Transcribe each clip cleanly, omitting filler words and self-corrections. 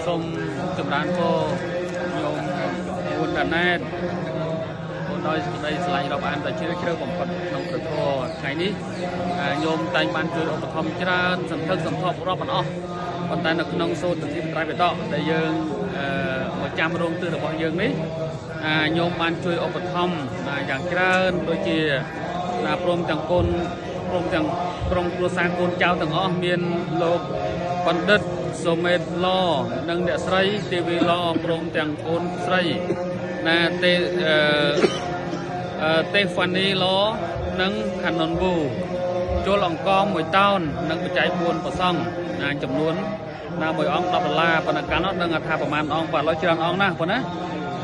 សូមចម្រើនពរញោមមុនតាណែតដោយសេចក្តីស្រឡាញ់រាប់អានតែជ្រាលជ្រៅបំផុតក្នុងព្រះធម៌ថ្ងៃនេះញោមតែងបានជួយឧបត្ថម្ភច្រើនសន្ធឹកសន្ធាប់រាប់មិនអស់ប៉ុន្តែនៅក្នុងសូត្រទិដ្ឋិត្រៃបិដកដែលយើងមកចាំរោងទិសរបស់យើងនេះញោមបានជួយឧបត្ថម្ភយ៉ាងច្រើនដូចជាព្រមទាំងកូនព្រមទាំងក្រុមគ្រួសារកូនចៅទាំងអស់មានលោកបណ្ឌិតសូមេតឡនិងអ្នកស្រីទេវីឡព្រមទាំងកូនស្រីទេហ្វានីឡនិងខាណុនវូចូលអង្គ1តោននិងបច្ច័យ4ប្រសង់ចំនួនមួយអង្គ$10ប៉ុន្តែកាលនោះដឹងថាប្រមាណអង្គបាទច្រើនអង្គណាស់ប៉ុណ្ណា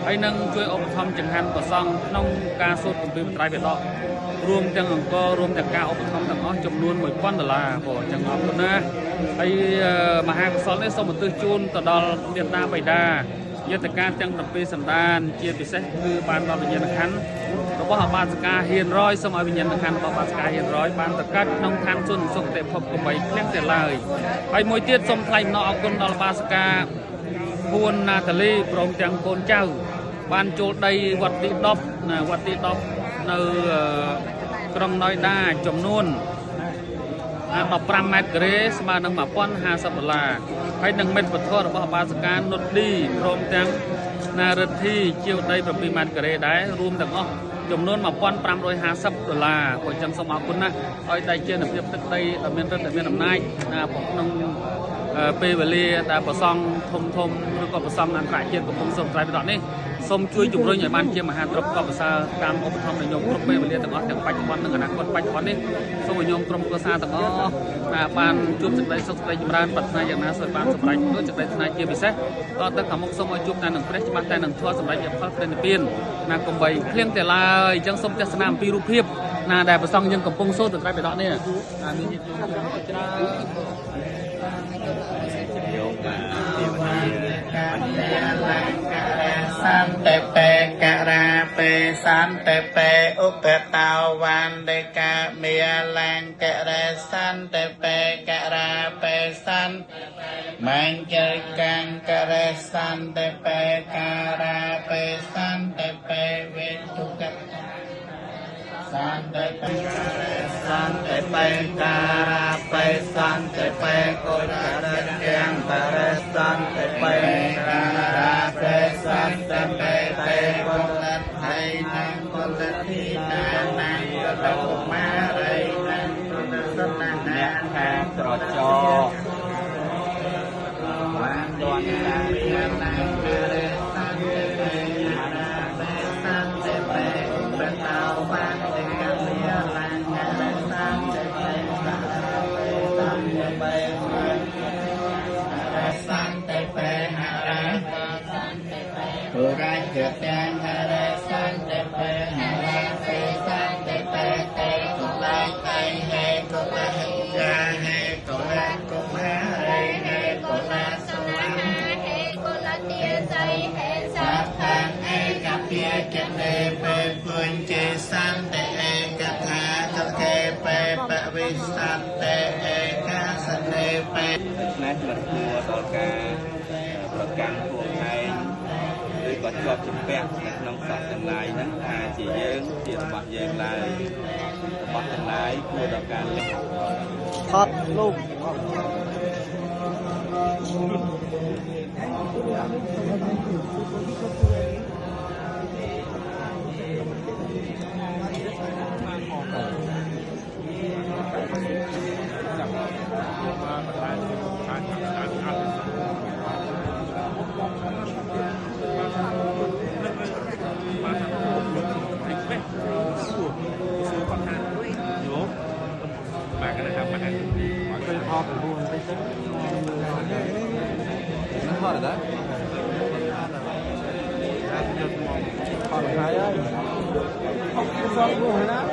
ហើយនឹងជួយឧបត្ថម្ភចង្ហាន់ប្រសង់ក្នុងការសូត្រគម្ពីរត្រៃបិដករួមទាំងអង្គរួមទាំងការឧបត្ថម្ភទាំងអស់ចំនួន$1000បងចឹងអរគុណណាហើយមហាកុសលនេះសូមឧទ្ទិសជូនទៅដល់មេត្តាបិតាយន្តការទាំង7សន្តានជាពិសេសគឺបានដល់វិញ្ញាណក្ខន្ធរបស់អបាសិកាហ៊ានរយសូមឲ្យវិញ្ញាណក្ខន្ធរបស់អបាសិកាហ៊ានរយបានទៅកើតក្នុងឋានសួគ៌សុគតិភពកុំបីឃ្លាំងតែឡើយហើយមួយទៀតសូមថ្លែងអំណរអគុណដល់អបាសិកាហួនណាតាលីព្រមទាំងកូនចៅបានចូលដីវត្តទី10វត្តទី10នៅក្រុងណយដាចំនួន15ម៉ែត្រការ៉េស្មើនឹង$1050ហើយនឹងមិត្តពធរបស់អបាសិកានុតឌីព្រមទាំងនារិទ្ធីជាវដី7ម៉ែត្រការ៉េដែររួមទាំងអស់ចំនួន$1550ព្រោះអញ្ចឹងសូមអរគុណណាស់ឲ្យតែជាភាពទឹកដីដែលមានរដ្ឋមានអំណាចក្នុងពេលវេលាដែលប្រសង់ធំឬក៏ប្រសង់អន្តរជាតិកំពុងសូមត្រៃបិដកនេះសូមជួយជំរុញឲ្យបានជាមហាទ្រព្យក៏ប្រសើរតាមឧបត្ថម្ភនៃញោមគ្រប់ពេលវេលាទាំងអស់ទាំងបច្ចុប្បន្ននិងអនាគតបច្ចុប្បន្ននេះសូមឲ្យញោមក្រុមគ្រួសារទាំងអស់បានជួបសេចក្តីសុខសេចក្តីចម្រើនប្រាថ្នាយ៉ាងណាសូមបានសម្រេចដូចសេចក្តីថ្នាក់ជាពិសេសតទៅខាងមុខសូមឲ្យជួបតែនឹងព្រះច្បាស់តែនឹងធម៌សម្រេចជាផលព្រះនិព្វានកុំបីឃ្លៀងតែឡើយអញ្ចឹងសូមទស្សនាអំពីរូបភាពដែលប្រសង់យើងកំពុងសូត្រត្រៃបិដកនេះមានញាតិញោមច្រើនសន្តិបេករាបេសន្តិបេឧបតោវណ្ដិកាមេលង្ករេសន្តិបេករាបេសន្តិមញ្ញកង្ករេសន្តិបេការាបេសន្តិបេវេទុកតសន្តិបេសន្តិបេការាបេសន្តិបេកុលរៈទាំងបរិសន្តិបេការាបេសន្តិបេទេវលិតហើយនឹងកុលធីតានាយកលកុមារីនឹងគុណសន្តាអ្នកខាងត្រចបានដនតាមាននាងរេសន្តិបេការាបេសន្តិបេឧបតោបានទេកមេលង្ករេសន្តិបេការាបេសន្តិបេសន្តិបេហរៈពុរាជទាំងហរៈសន្តិបេហរៈពេសន្តិបេតេកុលៃតៃហេកុលហិយាហេកុលកុមារីហេកុលសវណ្ណហេកុលទាស័យហេសាខានឯកពាចនេពេពុញ្ជេសន្តិឯកថាកខេពេបវិសន្តិឯកាសនេពេនេះមិនគួរដល់ការប្រកាន់ខ្លួនឯងឬក៏ជាប់ជំពាក់នៅក្នុងសត្វទាំងឡាយហ្នឹងថាជាយើងជារបស់យើងឡើយរបស់ទាំងឡាយគួរដល់ការលះថតលោកThôi rồi đó. Thôi rồi. Không có luôn rồi đó.